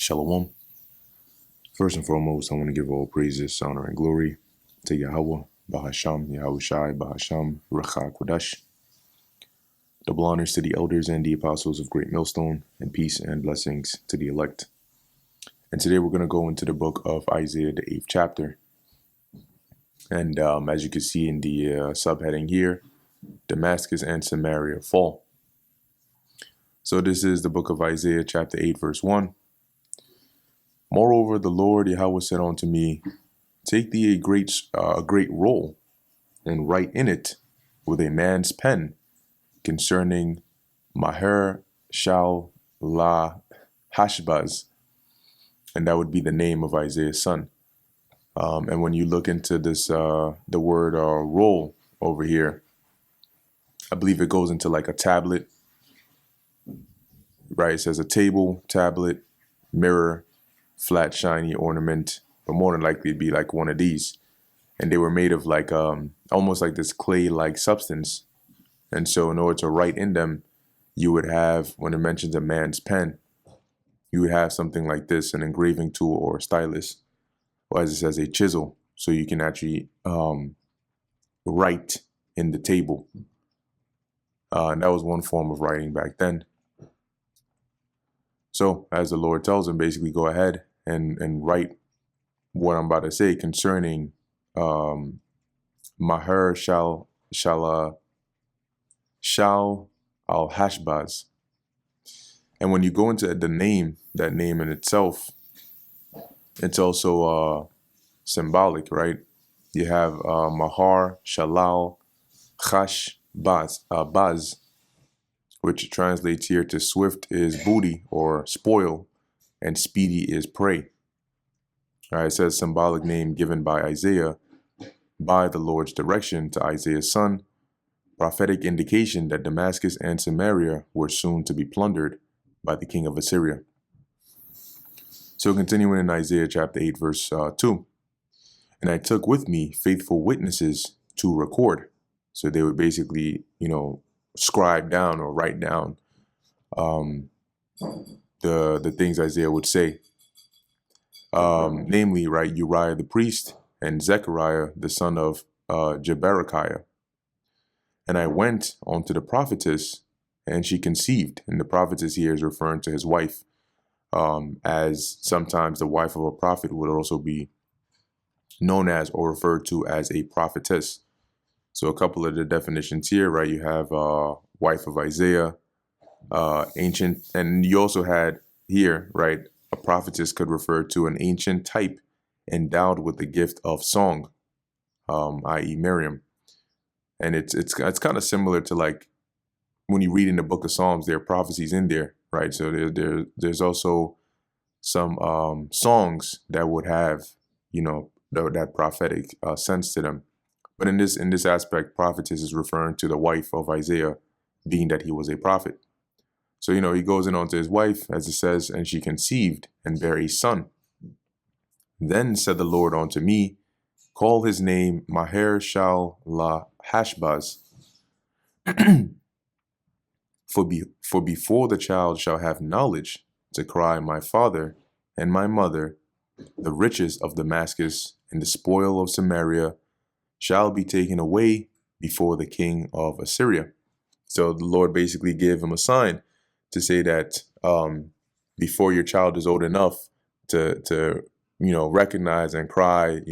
Shalom. First and foremost, I want to give all praises, honor, and glory to Yahweh, Bahasham, Yahushai, Bahasham, Ruach HaKodesh. Double honors to the elders and the apostles of Great Millstone, and peace and blessings to the elect. And today we're going to go into the book of Isaiah, the 8th chapter. And as you can see in the subheading here, Damascus and Samaria fall. So this is the book of Isaiah, chapter 8, verse 1. Moreover, the Lord Yahweh said unto me, take thee a great roll, and write in it with a man's pen concerning Maher Shal La Hashbaz, and that would be the name of Isaiah's son. And when you look into this, the word roll over here, I believe it goes into like a tablet, right? It says a table, tablet, mirror, flat, shiny ornament, but more than likely it'd be like one of these. And they were made of like almost like this clay-like substance. And so in order to write in them, you would have, when it mentions a man's pen, you would have something like this, an engraving tool or a stylus, or as it says, a chisel, so you can actually write in the table. And that was one form of writing back then. So as the Lord tells him, basically go ahead and write what I'm about to say concerning Maher Shal al Hashbaz. And when you go into the name, that name in itself, it's also symbolic, right? You have Mahar Shalal Baz, which translates here to swift is booty or spoil, and speedy is prey. All right, it says symbolic name given by Isaiah by the Lord's direction to Isaiah's son, prophetic indication that Damascus and Samaria were soon to be plundered by the king of Assyria. So continuing in Isaiah chapter 8, verse 2, and I took with me faithful witnesses to record. So they would basically, scribe down or write down the things Isaiah would say. Namely, right, Uriah the priest and Zechariah the son of Jeberechiah. And I went unto the prophetess, and she conceived. And the prophetess here is referring to his wife, as sometimes the wife of a prophet would also be known as or referred to as a prophetess. So a couple of the definitions here, right? You have wife of Isaiah, ancient, and you also had here, right? A prophetess could refer to an ancient type endowed with the gift of song, i.e. Miriam. And it's kind of similar to like when you read in the book of Psalms, there are prophecies in there, right? So there's also some songs that would have, that prophetic sense to them. But in this aspect, prophetess is referring to the wife of Isaiah, being that he was a prophet. So, he goes in on to his wife, as it says, and she conceived and bare a son. Then said the Lord unto me, call his name Maher Shal La Hashbaz. For before the child shall have knowledge to cry, my father and my mother, the riches of Damascus and the spoil of Samaria shall be taken away before the king of Assyria. So the Lord basically gave him a sign to say that before your child is old enough to recognize and cry,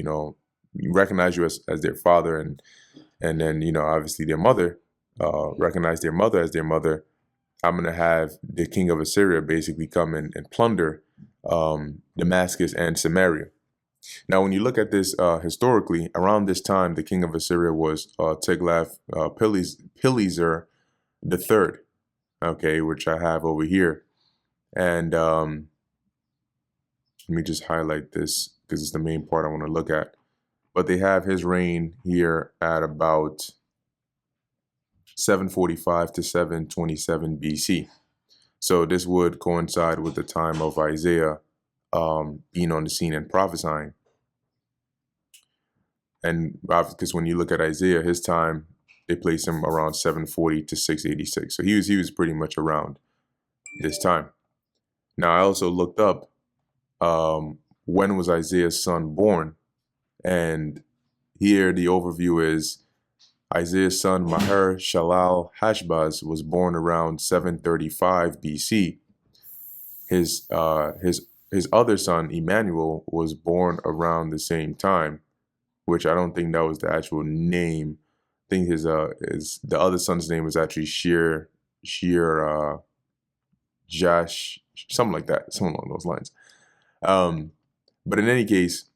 recognize you as their father, and then obviously their mother, recognize their mother as their mother, I'm going to have the king of Assyria basically come in and plunder Damascus and Samaria. Now, when you look at this historically, around this time, the king of Assyria was Tiglath-Pileser III, okay, which I have over here. And let me just highlight this because it's the main part I want to look at. But they have his reign here at about 745 to 727 BC. So this would coincide with the time of Isaiah being on the scene and prophesying. And because when you look at Isaiah, his time, they place him around 740 to 686. So he was pretty much around this time. Now, I also looked up when was Isaiah's son born? And here the overview is Isaiah's son Maher Shalal Hashbaz was born around 735 BC. His other son Emmanuel was born around the same time, which I don't think that was the actual name. I think his the other son's name was actually Josh, something like that, something along those lines. But in any case,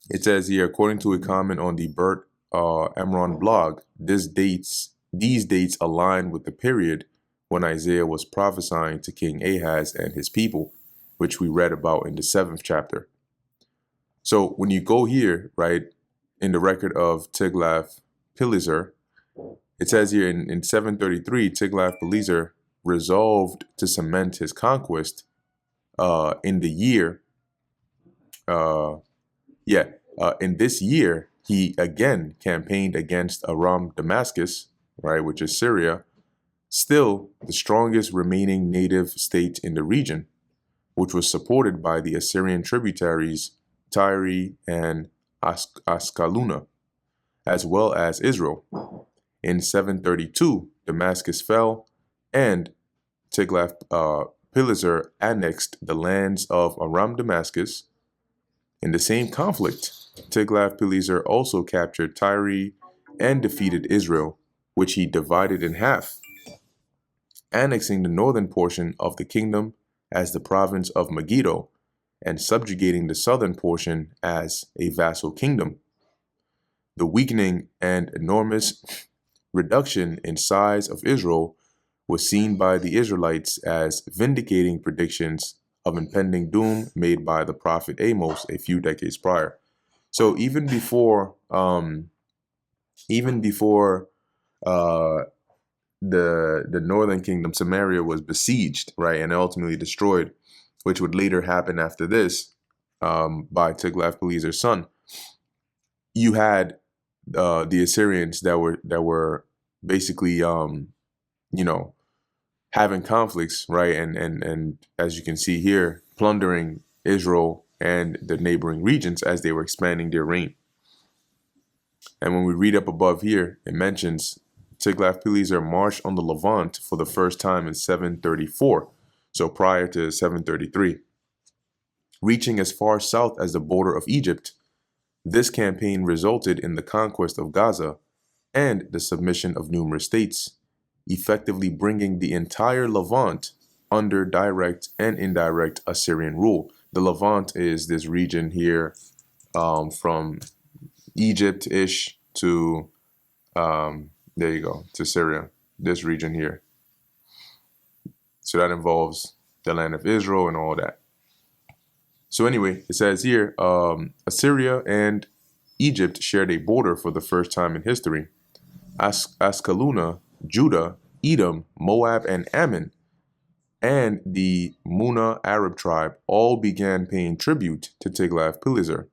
it says here, according to a comment on the Bert Emron blog, these dates align with the period when Isaiah was prophesying to King Ahaz and his people, which we read about in the 7th chapter. So when you go here, right, in the record of Tiglath-Pileser, it says here in 733, Tiglath-Pileser resolved to cement his conquest in the year. In this year, he again campaigned against Aram Damascus, right, which is Syria, still the strongest remaining native state in the region, which was supported by the Assyrian tributaries Tyre and Ascaluna, as well as Israel. In 732, Damascus fell, and Tiglath-Pileser annexed the lands of Aram Damascus. In the same conflict, Tiglath-Pileser also captured Tyre and defeated Israel, which he divided in half, annexing the northern portion of the kingdom as the province of Megiddo and subjugating the southern portion as a vassal kingdom. The weakening and enormous reduction in size of Israel was seen by the Israelites as vindicating predictions of impending doom made by the prophet Amos a few decades prior. So even before the northern kingdom, Samaria, was besieged, right, and ultimately destroyed, which would later happen after this by Tiglath-Pileser's son. You had the Assyrians that were basically having conflicts, right, and as you can see here, plundering Israel and the neighboring regions as they were expanding their reign. And when we read up above here, it mentions Tiglath-Pileser marched on the Levant for the first time in 734, so prior to 733. Reaching as far south as the border of Egypt, this campaign resulted in the conquest of Gaza and the submission of numerous states, effectively bringing the entire Levant under direct and indirect Assyrian rule. The Levant is this region here from Egypt-ish to, there you go, to Syria, this region here. So that involves the land of Israel and all that. So anyway, it says here, Assyria and Egypt shared a border for the first time in history. Ascaluna, Judah, Edom, Moab, and Ammon, and the Muna Arab tribe all began paying tribute to Tiglath-Pileser.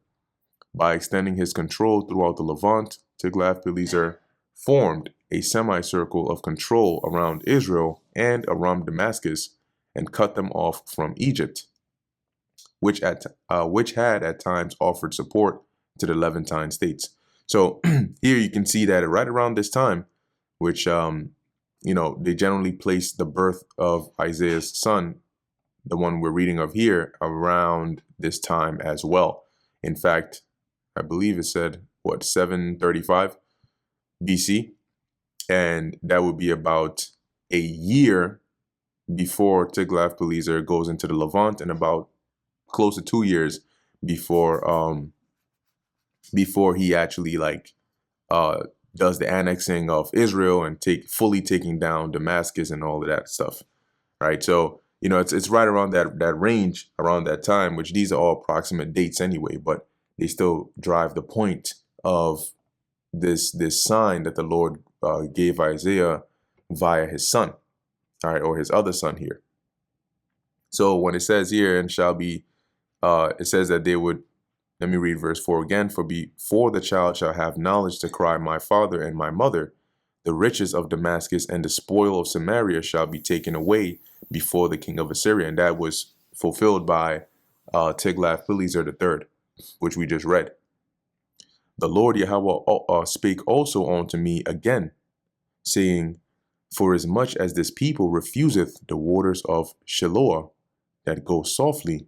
By extending his control throughout the Levant, Tiglath-Pileser formed a semicircle of control around Israel and around Damascus and cut them off from Egypt, which had at times offered support to the Levantine states. So here you can see that right around this time, which they generally place the birth of Isaiah's son, the one we're reading of here, around this time as well. In fact, I believe it said, 735 BC? And that would be about a year before Tiglath-Pileser goes into the Levant, and about close to 2 years before he actually does the annexing of Israel and fully taking down Damascus and all of that stuff, right? So it's right around that range, around that time, which these are all approximate dates anyway, but they still drive the point of this sign that the Lord gave Isaiah via his son, all right, or his other son here. So when it says here, and shall be, it says that they would, let me read verse 4 again. For before the child shall have knowledge to cry, my father and my mother, the riches of Damascus and the spoil of Samaria shall be taken away before the king of Assyria. And that was fulfilled by Tiglath-Pileser III, which we just read. The Lord Yahweh spake also unto me again, saying, for as much as this people refuseth the waters of Shiloah that go softly,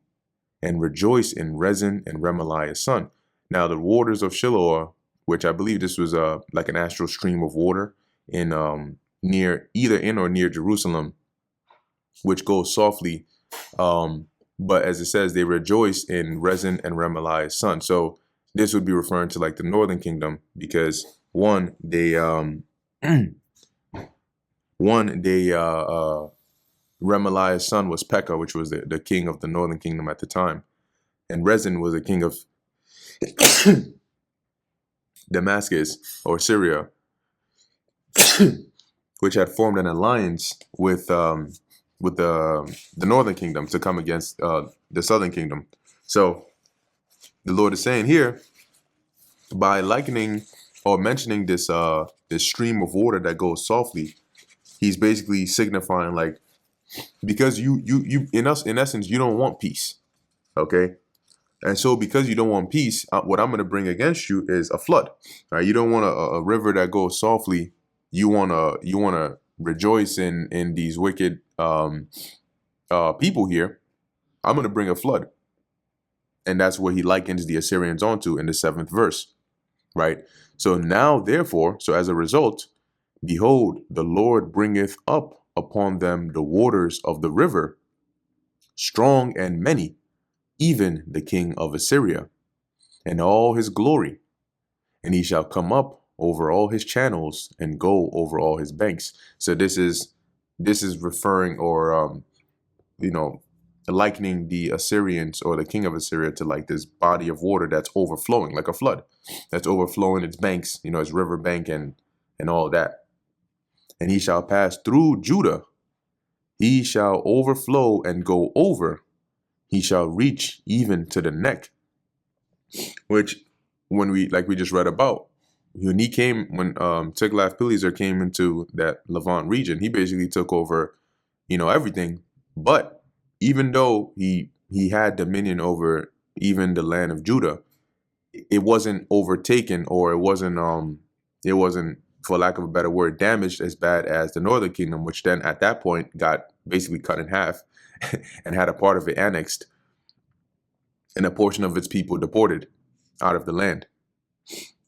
and rejoice in Rezin and Remaliah's son. Now the waters of Shiloah, which I believe this was like an astral stream of water in near either in or near Jerusalem, which goes softly. But as it says, they rejoice in Rezin and Remaliah's son. So this would be referring to like the northern kingdom, because one, they Remaliah's son was Pekah, which was the king of the northern kingdom at the time. And Rezin was a king of Damascus or Syria, which had formed an alliance with the northern kingdom to come against the southern kingdom. So the Lord is saying here, by likening or mentioning this this stream of water that goes softly, he's basically signifying like, because you in essence you don't want peace, okay? And so because you don't want peace, what I'm going to bring against you is a flood. Right? You don't want a river that goes softly. You want to rejoice in these wicked people here. I'm going to bring a flood. And that's what he likens the Assyrians onto in the 7th verse. Right? So now, therefore, so as a result, behold, the Lord bringeth up upon them the waters of the river, strong and many, even the king of Assyria, and all his glory. And he shall come up over all his channels and go over all his banks. So this is referring or likening the Assyrians or the king of Assyria to like this body of water that's overflowing, like a flood that's overflowing its banks, its river bank and all that. And he shall pass through Judah. He shall overflow and go over. He shall reach even to the neck. Which, when we just read about, when Tiglath-Pileser came into that Levant region, he basically took over, everything. But even though he had dominion over even the land of Judah, it wasn't overtaken, or it wasn't, for lack of a better word, damaged as bad as the northern kingdom, which then at that point got basically cut in half and had a part of it annexed and a portion of its people deported out of the land.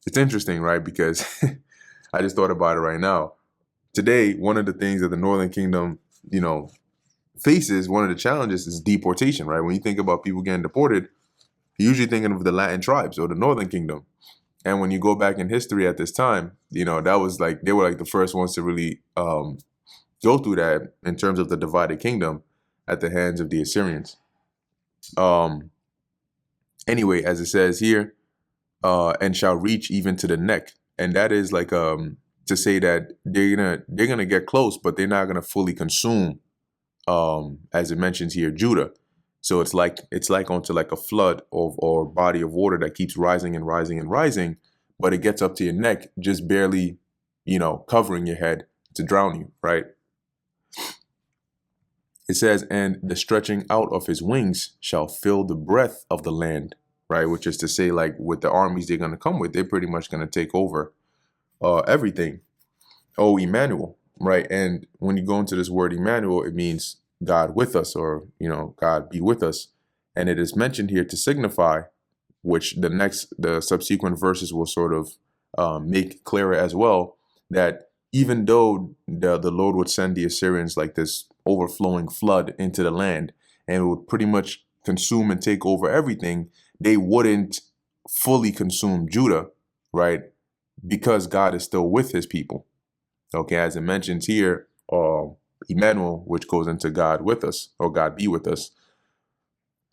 It's interesting, right? Because I just thought about it right now. Today, one of the things that the northern kingdom, faces, one of the challenges is deportation, right? When you think about people getting deported, you're usually thinking of the Latin tribes or the northern kingdom. And when you go back in history at this time, that was like, they were like the first ones to really go through that in terms of the divided kingdom at the hands of the Assyrians. Anyway, as it says here, and shall reach even to the neck. And that is like to say that they're gonna get close, but they're not gonna fully consume, as it mentions here, Judah. So it's like onto like a flood or body of water that keeps rising and rising and rising, but it gets up to your neck, just barely, covering your head to drown you, right? It says, and the stretching out of his wings shall fill the breadth of the land, right? Which is to say, like, with the armies they're going to come with, they're pretty much going to take over everything. Oh, Emmanuel, right? And when you go into this word Emmanuel, it means God with us, or, God be with us. And it is mentioned here to signify, which the subsequent verses will sort of make clearer as well, that even though the Lord would send the Assyrians like this overflowing flood into the land, and it would pretty much consume and take over everything, they wouldn't fully consume Judah, right? Because God is still with his people. Okay, as it mentions here, Emmanuel, which goes into God with us, or God be with us.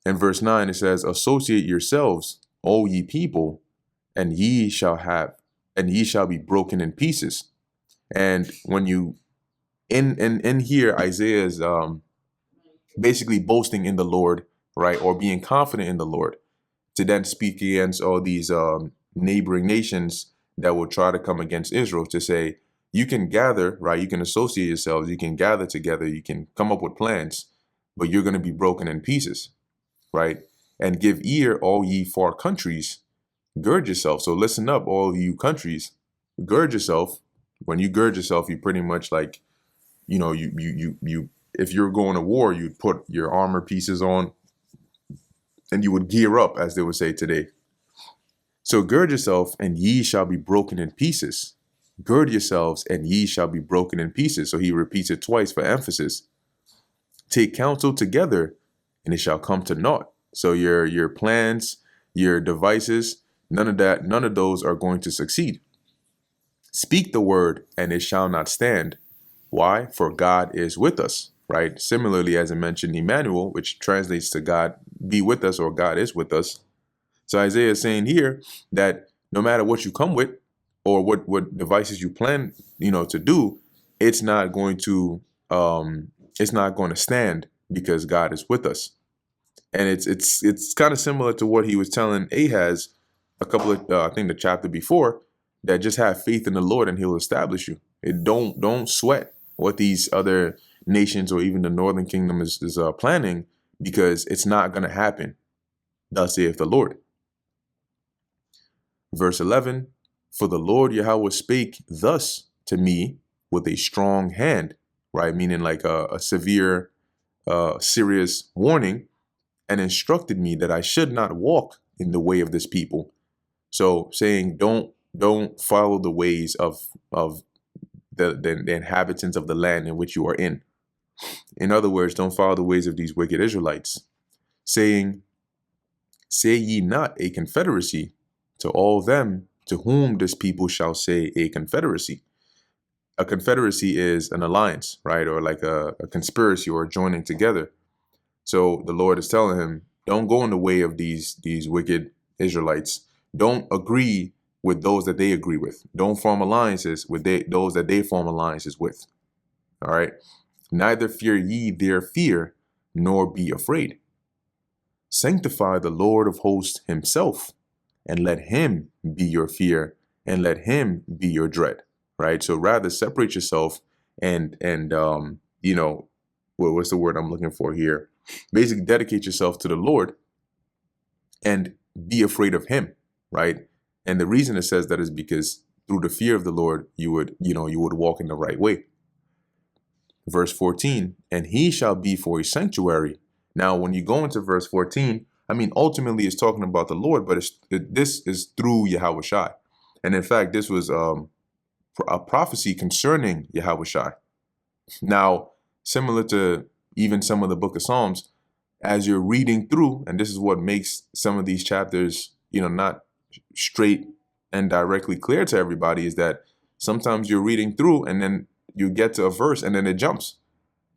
In verse 9, it says, associate yourselves, O ye people, and ye shall be broken in pieces. And when you, in here, Isaiah is basically boasting in the Lord, right? Or being confident in the Lord, to then speak against all these neighboring nations that will try to come against Israel, to say, you can gather, right? You can associate yourselves, you can gather together, you can come up with plans, but you're going to be broken in pieces, right? And give ear, all ye far countries. Gird yourself. So listen up, all you countries. Gird yourself. When you gird yourself, you pretty much like, you if you're going to war, you'd put your armor pieces on and you would gear up, as they would say today. So gird yourself, and ye shall be broken in pieces. Gird yourselves, and ye shall be broken in pieces. So he repeats it twice for emphasis. Take counsel together, and it shall come to naught. So your plans, your devices, none of those are going to succeed. Speak the word, and it shall not stand. Why? For God is with us, right? Similarly, as I mentioned, Emmanuel, which translates to God be with us, or God is with us. So Isaiah is saying here that no matter what you come with, or what devices you plan, to do, it's not going to stand, because God is with us. And it's kind of similar to what he was telling Ahaz a couple of I think the chapter before, that just have faith in the Lord and he'll establish you. Don't sweat what these other nations or even the northern kingdom is planning, because it's not going to happen. Thus saith the Lord. Verse 11, for the Lord Yahweh spake thus to me with a strong hand, right? Meaning like a severe, serious warning, and instructed me that I should not walk in the way of this people. So saying, don't follow the ways of the inhabitants of the land in which you are in. In other words, don't follow the ways of these wicked Israelites. Saying, say ye not a confederacy to all them to whom this people shall say a confederacy. A confederacy is an alliance, right? Or like a conspiracy, or joining together. So the Lord is telling him, don't go in the way of these wicked Israelites. Don't agree with those that they agree with. Don't form alliances with those that they form alliances with. All right. Neither fear ye their fear, nor be afraid. Sanctify the Lord of hosts himself, and let him be your fear, and let him be your dread. Right. So rather separate yourself and what's the word I'm looking for here? Basically dedicate yourself to the Lord and be afraid of him, right? And the reason it says that is because through the fear of the Lord, you would walk in the right way. Verse 14, and he shall be for a sanctuary. Now, when you go into verse 14, I mean, ultimately it's talking about the Lord, but this is through Yahushai. And in fact, this was a prophecy concerning Yahushai. Now, similar to even some of the book of Psalms, as you're reading through, and this is what makes some of these chapters, not straight and directly clear to everybody, is that sometimes you're reading through and then you get to a verse and then it jumps,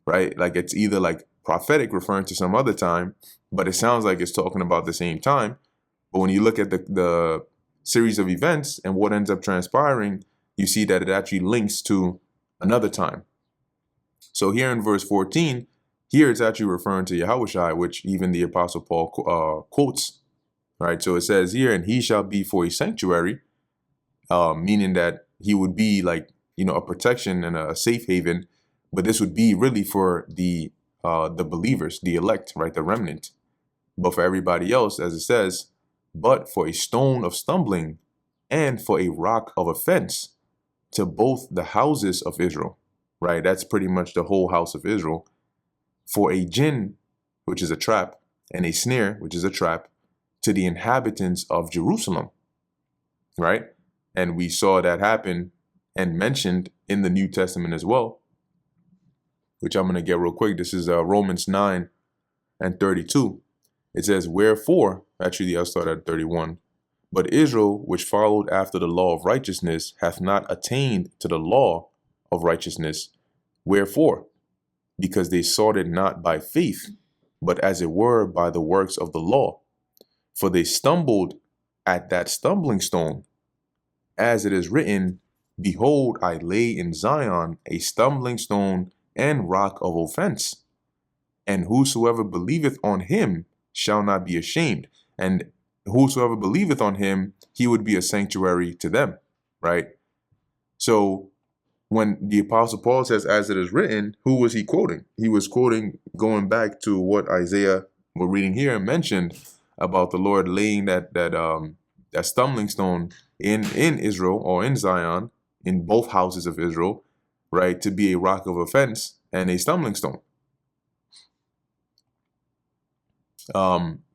right? Like it's either like prophetic referring to some other time, but it sounds like it's talking about the same time. But when you look at the series of events and what ends up transpiring, you see that it actually links to another time. So here in verse 14, here it's actually referring to Yahushai, which even the Apostle Paul quotes, right? So it says here, and he shall be for a sanctuary, meaning that he would be like, a protection and a safe haven, but this would be really for the believers, the elect, right? The remnant. But for everybody else, as it says, but for a stone of stumbling and for a rock of offense to both the houses of Israel, right? That's pretty much the whole house of Israel. For a jinn, which is a trap, and a snare, which is a trap, to the inhabitants of Jerusalem, right? And we saw that happen and mentioned in the New Testament as well, which I'm going to get real quick. This is Romans 9 and 32. It says, wherefore, actually I'll start at 31. But Israel, which followed after the law of righteousness, hath not attained to the law of righteousness. Wherefore? Because they sought it not by faith, but as it were by the works of the law. For they stumbled at that stumbling stone, as it is written, behold, I lay in Zion a stumbling stone and rock of offense, and whosoever believeth on him shall not be ashamed. And whosoever believeth on him, he would be a sanctuary to them, right? So when the Apostle Paul says, as it is written, who was he quoting? He was quoting, going back to what Isaiah, we're reading here, mentioned about the Lord laying that stumbling stone in Israel, or in Zion, in both houses of Israel, right, to be a rock of offense and a stumbling stone.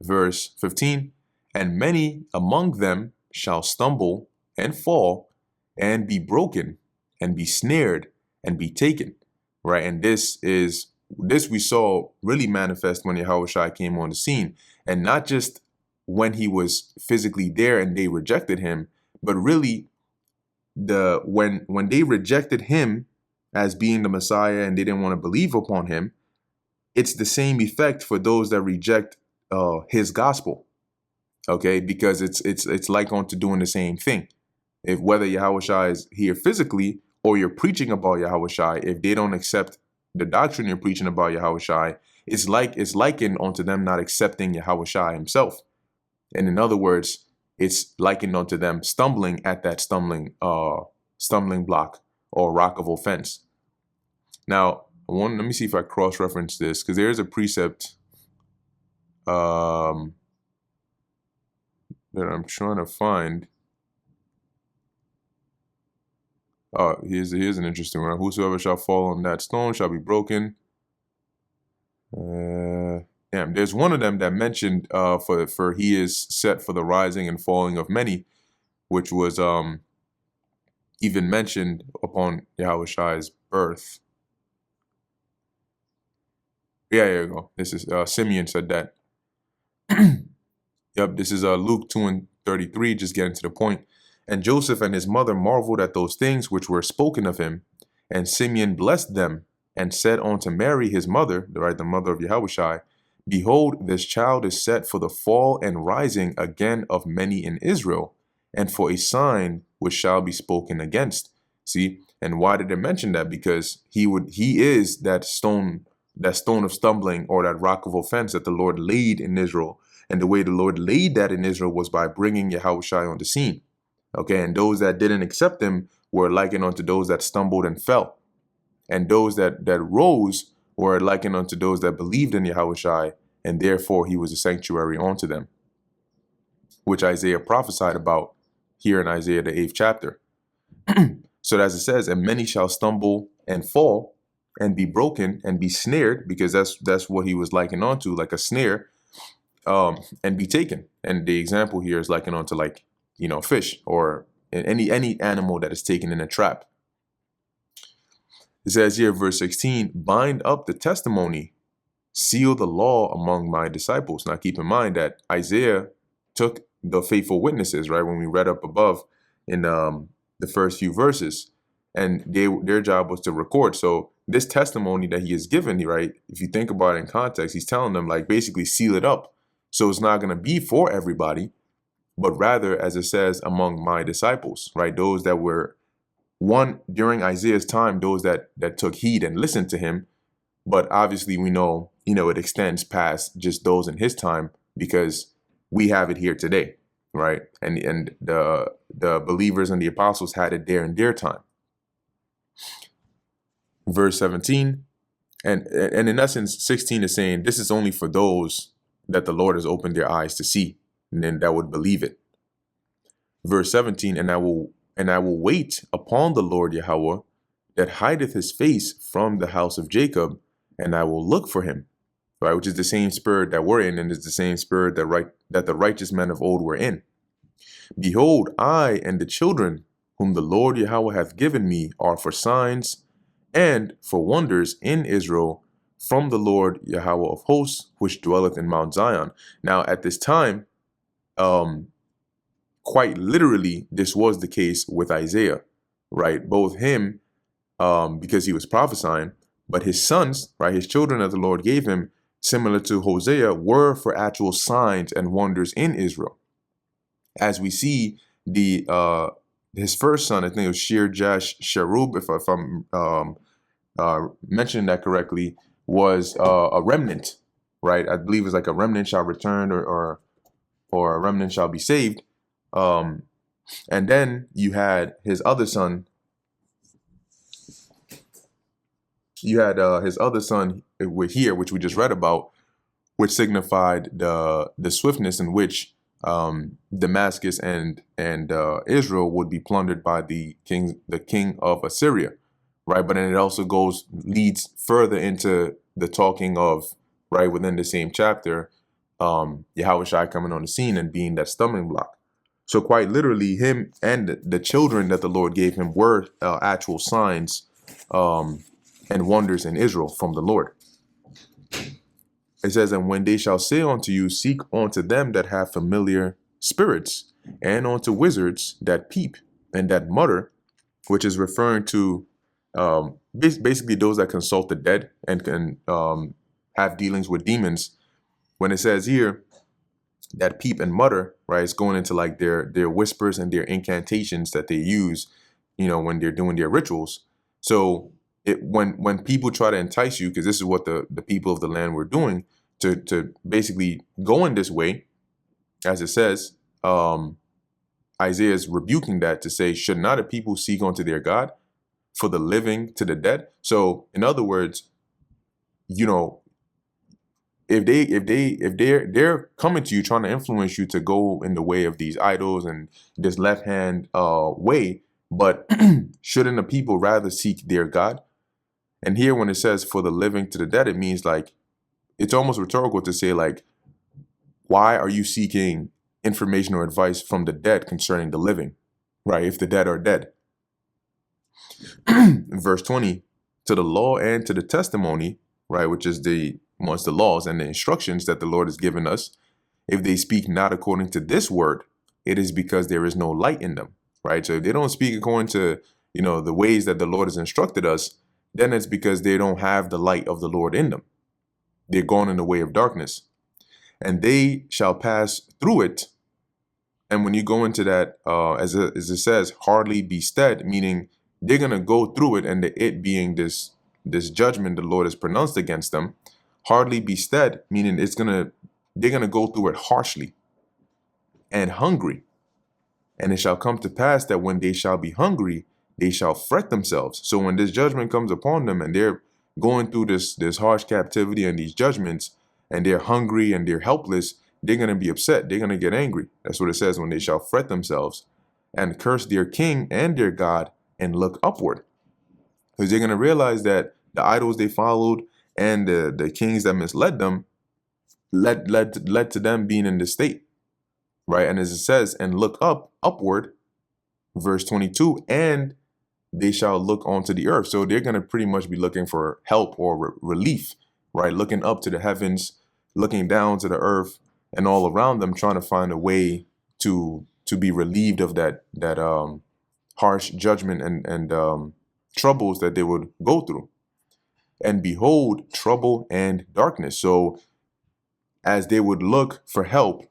Verse 15, and many among them shall stumble and fall and be broken and be snared and be taken, right? And this we saw really manifest when Yahushua came on the scene, and not just when he was physically there and they rejected him, but really when they rejected him as being the Messiah and they didn't want to believe upon him, it's the same effect for those that reject his gospel. Okay, because it's like on to doing the same thing. If whether Yahushua is here physically or you're preaching about Yahushua, if they don't accept the doctrine you're preaching about Yahushua, it's likened onto them not accepting Yahushua himself. And in other words, it's likened onto them stumbling at that stumbling block or rock of offense. Now, let me see if I cross-reference this, because there is a precept that I'm trying to find. Here's an interesting one. Whosoever shall fall on that stone shall be broken. There's one of them that mentioned for he is set for the rising and falling of many, which was even mentioned upon Yahushua's birth. Yeah, here you go. This is Simeon said that. Yep, this is Luke 2:33, just getting to the point. And Joseph and his mother marveled at those things which were spoken of him. And Simeon blessed them and said unto Mary, his mother, right, the mother of Yahushua, behold, this child is set for the fall and rising again of many in Israel, and for a sign which shall be spoken against. See, and why did it mention that? Because he is that stone of stumbling, or that rock of offense that the Lord laid in Israel. And the way the Lord laid that in Israel was by bringing Yahushua on the scene. Okay, and those that didn't accept him were likened unto those that stumbled and fell. And those that rose were likened unto those that believed in Yahushua, and therefore he was a sanctuary unto them, which Isaiah prophesied about here in Isaiah the 8th chapter. So as it says, and many shall stumble and fall and be broken and be snared, because that's what he was likened onto, like a snare, and be taken. And the example here is likened onto, like, fish or any animal that is taken in a trap. It says here, verse 16, bind up the testimony, seal the law among my disciples. Now keep in mind that Isaiah took the faithful witnesses, right, when we read up above in the first few verses, and their job was to record. So this testimony that he is given, right, if you think about it in context, he's telling them, like, basically seal it up. So it's not going to be for everybody, but rather, as it says, among my disciples, right? Those that were during Isaiah's time, those that took heed and listened to him. But obviously we know, it extends past just those in his time, because we have it here today, right? And the believers and the apostles had it there in their time. Verse 17, and in essence, 16 is saying this is only for those that the Lord has opened their eyes to see, and then that would believe it. Verse 17, and I will wait upon the Lord Yahweh that hideth his face from the house of Jacob, and I will look for him, right? Which is the same spirit that we're in, and is the same spirit that the righteous men of old were in. Behold, I and the children whom the Lord Yahweh hath given me are for signs and for wonders in Israel from the Lord Yahweh of hosts, which dwelleth in Mount Zion. Now, at this time, quite literally, this was the case with Isaiah, right? Both him, because he was prophesying, but his sons, right, his children that the Lord gave him, similar to Hosea, were for actual signs and wonders in Israel. As we see his first son, I think it was Shear-Jashub, if I'm mentioning that correctly, was a remnant, right? I believe it's like a remnant shall return, or a remnant shall be saved. And then you had his other son. You had his other son here, which we just read about, which signified the swiftness in which Damascus and Israel would be plundered by the king of Assyria, right? But then it also leads further into the talking of, right, within the same chapter, Yahushua coming on the scene and being that stumbling block. So quite literally, him and the children that the Lord gave him were actual signs and wonders in Israel from the Lord. It says, and when they shall say unto you, seek unto them that have familiar spirits, and unto wizards that peep and that mutter, which is referring to basically those that consult the dead and can have dealings with demons. When it says here that peep and mutter, right, it's going into like their whispers and their incantations that they use, when they're doing their rituals. So when people try to entice you, because this is what the people of the land were doing, to basically go in this way, as it says, Isaiah is rebuking that to say, should not a people seek unto their God, for the living to the dead? So in other words, if they're coming to you trying to influence you to go in the way of these idols and this left hand way, but shouldn't the people rather seek their God? And here when it says for the living to the dead, it means like, it's almost rhetorical to say like, why are you seeking information or advice from the dead concerning the living, right? If the dead are dead. Verse 20, to the law and to the testimony, right? Which is the laws and the instructions that the Lord has given us. If they speak not according to this word, it is because there is no light in them, right? So if they don't speak according to, the ways that the Lord has instructed us, then it's because they don't have the light of the Lord in them. They're gone in the way of darkness, and they shall pass through it. And when you go into that, as it says, hardly be stead, meaning they're going to go through it, and it being this judgment the Lord has pronounced against them, hardly be stead, meaning they're going to go through it harshly and hungry. And it shall come to pass that when they shall be hungry, they shall fret themselves. So when this judgment comes upon them and they're going through this harsh captivity and these judgments, and they're hungry and they're helpless, they're going to be upset. They're going to get angry. That's what it says, when they shall fret themselves and curse their king and their God and look upward. Because they're going to realize that the idols they followed and the kings that misled them led to them being in this state, right? And as it says, and look upward, verse 22, and they shall look onto the earth. So they're going to pretty much be looking for help or relief, right? Looking up to the heavens, looking down to the earth and all around them, trying to find a way to be relieved of that harsh judgment and troubles that they would go through. And behold, trouble and darkness. So as they would look for help,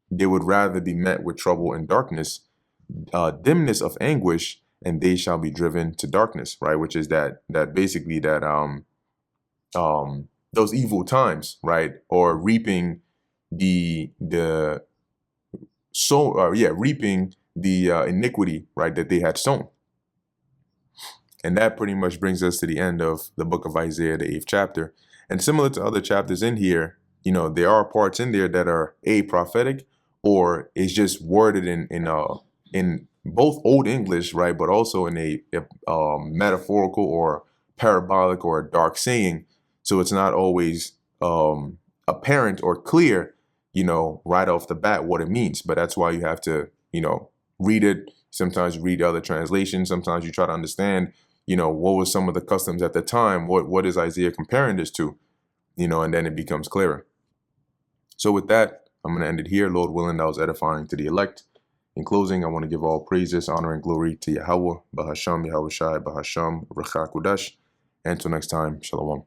they would rather be met with trouble and darkness, dimness of anguish, and they shall be driven to darkness, right? Which is that basically that those evil times, right? Or reaping reaping the iniquity, right, that they had sown. And that pretty much brings us to the end of the book of Isaiah, the 8th chapter. And similar to other chapters in here, there are parts in there that are prophetic, or it's just worded in both Old English, right, but also in a metaphorical or parabolic or a dark saying. So it's not always apparent or clear, right off the bat what it means. But that's why you have to, read it. Sometimes you read other translations. Sometimes you try to understand, what was some of the customs at the time? What is Isaiah comparing this to? And then it becomes clearer. So with that, I'm going to end it here. Lord willing, that was edifying to the elect. In closing, I want to give all praises, honor, and glory to Yahweh, Bahasham, Yahushai, Bahasham, Ruach HaKodesh. Until next time, Shalom.